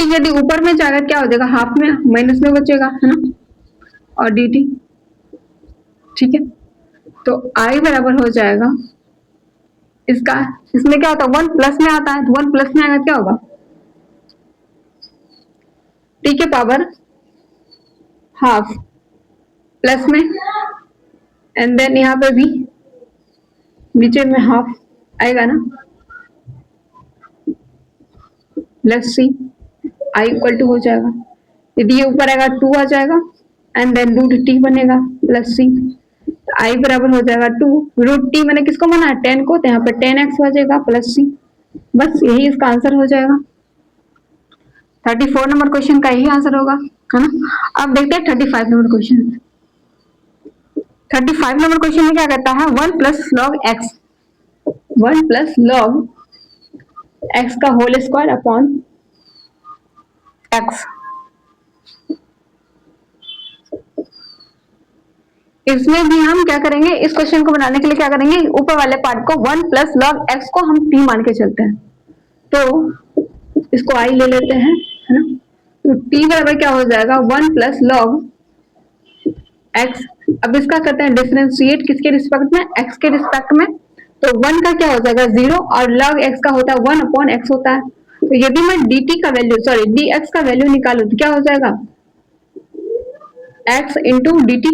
यदि ऊपर में जाएगा क्या हो जाएगा, हाफ में माइनस में बचेगा, है ना, और dt। ठीक है, तो I बराबर हो जाएगा इसका, इसमें क्या होता है 1 प्लस में आता है, तो 1 प्लस में आएगा क्या होगा, t के पावर हाफ प्लस में, एंड देन यहाँ पे भी नीचे में हाफ आएगा ना, plus c, I equal to हो जाएगा, यदि ये ऊपर आएगा 2 आ जाएगा, एंड देन √t बनेगा प्लस c। I बराबर हो जाएगा 2 √t, मैंने किसको माना है 10 को, तो यहाँ पे 10x हो जाएगा प्लस c। बस यही इसका आंसर हो जाएगा। 34 नंबर क्वेश्चन का यही आंसर होगा, है ना। अब देखते हैं 35 नंबर क्वेश्चन। 35 नंबर क्वेश्चन में क्या कहता है, 1 प्लस लॉग x का होल स्क्वायर अपॉन x। इसमें भी हम क्या करेंगे, इस क्वेश्चन को बनाने के लिए क्या करेंगे, ऊपर वाले पार्ट को 1 प्लस लॉग x को हम t मान के चलते हैं, तो इसको I ले लेते हैं, है ना। तो t बराबर क्या हो जाएगा 1 प्लस लॉग x। अब इसका करते हैं डिफरेंशिएट, किसके रिस्पेक्ट में, x के रिस्पेक्ट में। तो 1 का क्या हो जाएगा 0, और log x का होता है 1 अपॉन x होता है। तो यदि मैं dt का वैल्यू dx का वैल्यू निकालू तो क्या हो जाएगा, x इंटू dt।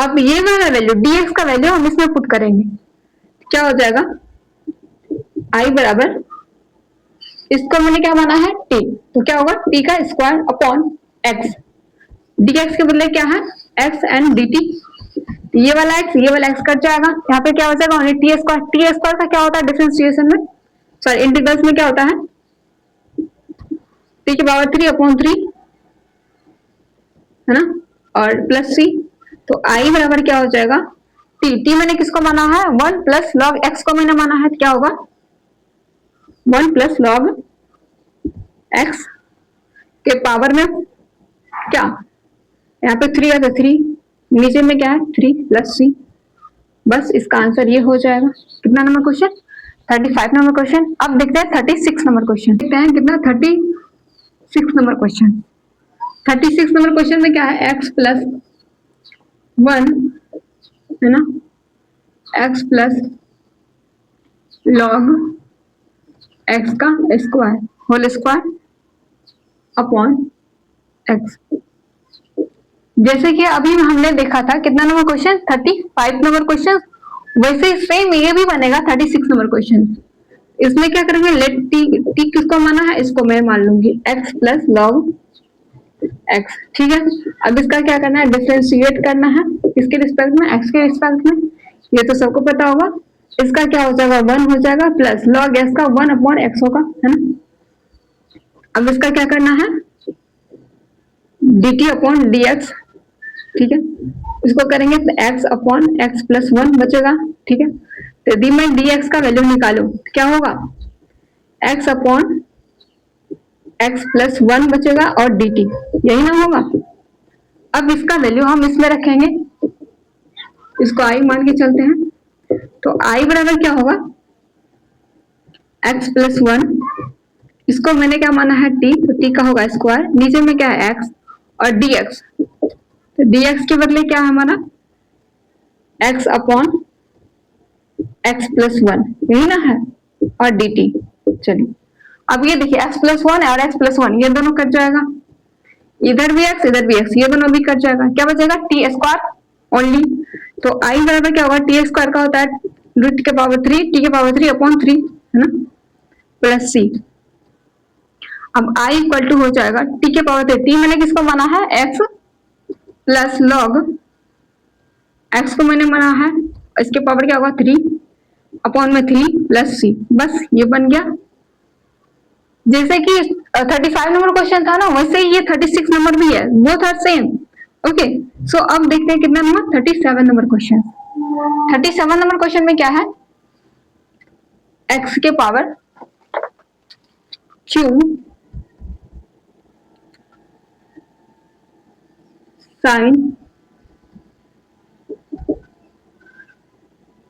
अब ये वाला वैल्यू dx का वैल्यू हम इसमें पुट करेंगे, क्या हो जाएगा I बराबर, इसको मैंने क्या माना है t, तो क्या होगा t का स्क्वायर अपॉन x, dx के बदले क्या है x एंड dt। ये वाला x कट जाएगा, यहाँ पे क्या हो जाएगा ओनली t स्क्वायर का क्या होता है डिफरेंशिएशन में, सॉरी इंटीग्रल्स में क्या होता है, t की पावर 3 अपॉन 3, है ना, और प्लस c। तो I बराबर क्या हो जाएगा t मैंने किसको माना है 1 प्लस लॉग x को मैंने माना है, तो क्या होगा 1 प्लस लॉग x के पावर में क्या, यहाँ पे 3 है तो 3, नीचे में क्या है 3 प्लस c। बस इसका आंसर ये हो जाएगा। कितना नंबर क्वेश्चन, 35 नंबर क्वेश्चन। अब देखते हैं 36 नंबर क्वेश्चन, देखते हैं कितना 36 नंबर क्वेश्चन। 36 नंबर क्वेश्चन में क्या है, x प्लस 1, है ना, x प्लस लॉग x का square whole square upon x। जैसे कि अभी हमने देखा था कितना नंबर क्वेश्चन 35 नंबर क्वेश्चन, वैसे सेम ये भी बनेगा 36 नंबर क्वेश्चन। इसमें क्या करेंगे, लेट t किसको माना है, इसको मैं मान लूंगी x प्लस लॉग x। ठीक है, अब इसका क्या करना है, डिफरेंशिएट करना है, किसके रिस्पेक्ट में, x के रिस्पेक्ट में, ये तो सबको पता होगा। इसका क्या हो जाएगा 1 हो जाएगा प्लस लॉग x का 1 अपॉन x होगा, है ना। अब इसका क्या करना है dt अपॉन dx। ठीक है, इसको करेंगे तो x अपॉन x प्लस 1 बचेगा। ठीक है, तो यदि मैं dx का वैल्यू निकालू तो क्या होगा x अपॉन x प्लस 1 बचेगा और dt, यही ना होगा। अब इसका वैल्यू हम इसमें रखेंगे, इसको आई मान के चलते हैं। तो आई बराबर क्या होगा, x प्लस 1, इसको मैंने क्या माना है t, तो t का होगा स्क्वायर, नीचे में क्या है x और dx, तो dx के बदले क्या है हमारा x अपॉन x प्लस 1, यही ना है, और dt। चलिए अब ये देखिए x प्लस 1 और x प्लस 1 ये दोनों कट जाएगा, इधर भी x इधर भी x, ये दोनों भी कट जाएगा, क्या बचेगा t स्क्वायर ओनली। तो i बराबर क्या होगा, t स्क्वायर का होता है रूट के पावर 3, t के पावर 3 अपॉन 3 है ना, प्लस c। अब i इक्वल टू हो जाएगा t के पावर 3, मैंने किसको माना है x प्लस लॉग, x को मैंने माना है, इसके पावर क्या होगा 3 अपॉन में 3 प्लस c, बस ये बन गया। जैसे कि 35 नंबर क्वेश्चन था ना, वैसे ही ये 36 नंबर भी है, both are same. Okay, so अब देखते हैं कितना number, 37 number question. 37 number question में क्या है, x के power q sine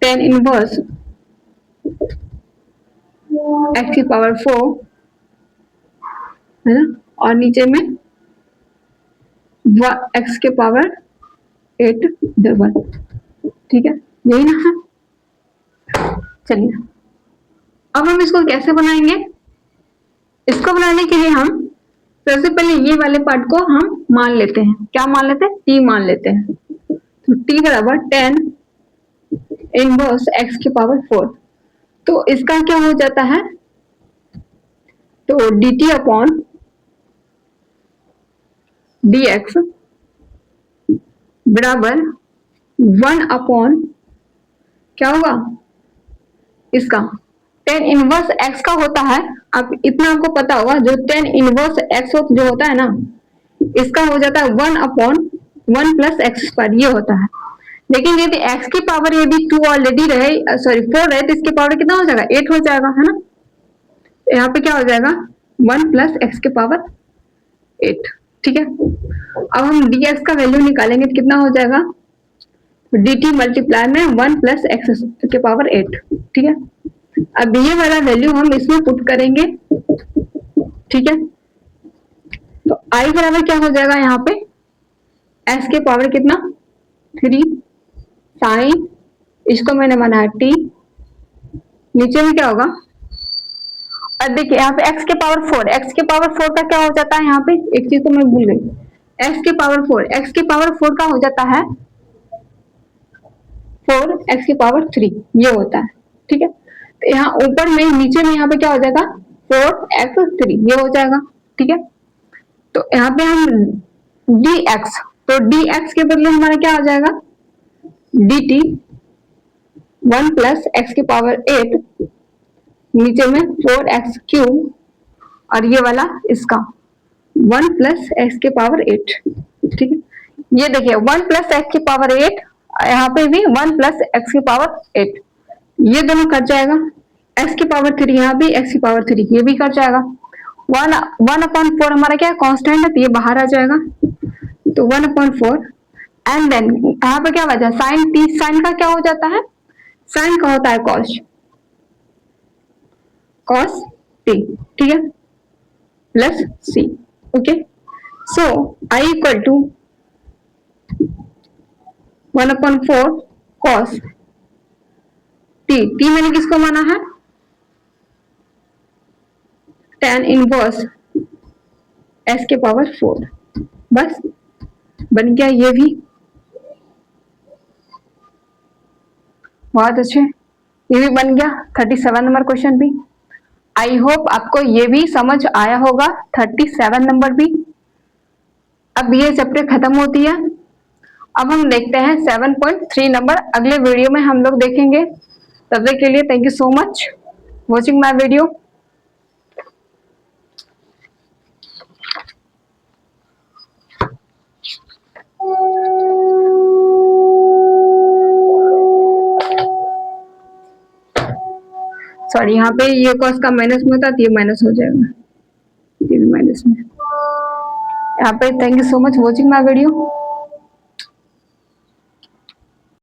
tan inverse x की पावर 4 है ना, और नीचे में x के पावर 8 1, ठीक है, यही ना है। चलिए अब हम इसको कैसे बनाएंगे, इसको बनाने के लिए हम सबसे पहले ये वाले पार्ट को हम मान लेते हैं, क्या मान लेते हैं, t मान लेते हैं। तो t बराबर tan इनवर्स x की पावर 4, तो इसका क्या हो जाता है, तो dt अपॉन dx बराबर 1 अपॉन क्या होगा, इसका tan इनवर्स x का होता है, अब इतना आपको पता होगा, जो tan इनवर्स x जो होता है ना, इसका हो जाता है 1 अपॉन 1 प्लस एक्स स्क्वायर, ये होता है। लेकिन यदि x की पावर यदि 2 ऑलरेडी रहे, सॉरी 4 रहे, तो इसके पावर कितना हो जाएगा, 8 हो जाएगा, है ना। यहाँ पे क्या हो जाएगा 1 प्लस एक्स के पावर 8, ठीक है। अब हम dx का वैल्यू निकालेंगे तो कितना हो जाएगा, dt मल्टीप्लाई में 1 प्लस एक्स के पावर 8, ठीक है। अब ये वाला वैल्यू हम इसमें पुट करेंगे, ठीक है। तो i बराबर क्या हो जाएगा, यहाँ पे s के पावर कितना 3 साइन, इसको मैंने माना है t, नीचे में क्या होगा, और देखिए यहाँ पे x के पावर 4, x के पावर 4 का क्या हो जाता है, यहाँ पे एक चीज तो मैं भूल गई, x के पावर 4, x के पावर 4 का हो जाता है 4 x की पावर 3, ये होता है, ठीक है। तो यहाँ ऊपर में नीचे में यहाँ पे क्या हो जाएगा 4x3, ये हो जाएगा, ठीक है। तो यहाँ पे हम dx, तो dx के बदले हमारा क्या आ जाएगा dt 1 प्लस एक्स की पावर 8, नीचे में 4x3, और ये वाला इसका 1 प्लस एक्स की पावर 8, ठीक है। ये देखिए 1 प्लस एक्स की पावर 8, यहाँ पे भी 1 प्लस एक्स की पावर 8, ये दोनों कट जाएगा, x की पावर 3 यहाँ भी x की पावर 3 ये भी कट जाएगा, 1 अपॉन 4 हमारा क्या कांस्टेंट है, तो ये बाहर आ जाएगा, तो 1 अपॉन 4, एंड देन यहाँ पे क्या बचा साइन t, साइन का क्या हो जाता है, साइन का होता है cos t, ठीक है, plus c, okay. So i equal to 1 upon 4 cos t, t मैंने किसको माना है tan इनवर्स s के पावर 4, बस बन गया ये भी, बहुत अच्छे, ये भी बन गया 37 नंबर क्वेश्चन भी। आई होप आपको ये भी समझ आया होगा, 37 नंबर भी। अब ये चैप्टर खत्म होती है, अब हम देखते हैं 7.3 नंबर, अगले वीडियो में हम लोग देखेंगे। तब तक के लिए thank you so much watching my video. Sorry, यहाँ पे ये कॉस का माइनस में होता है तो ये माइनस हो जाएगा, ये भी माइनस में। यहाँ पे thank you so much watching my video.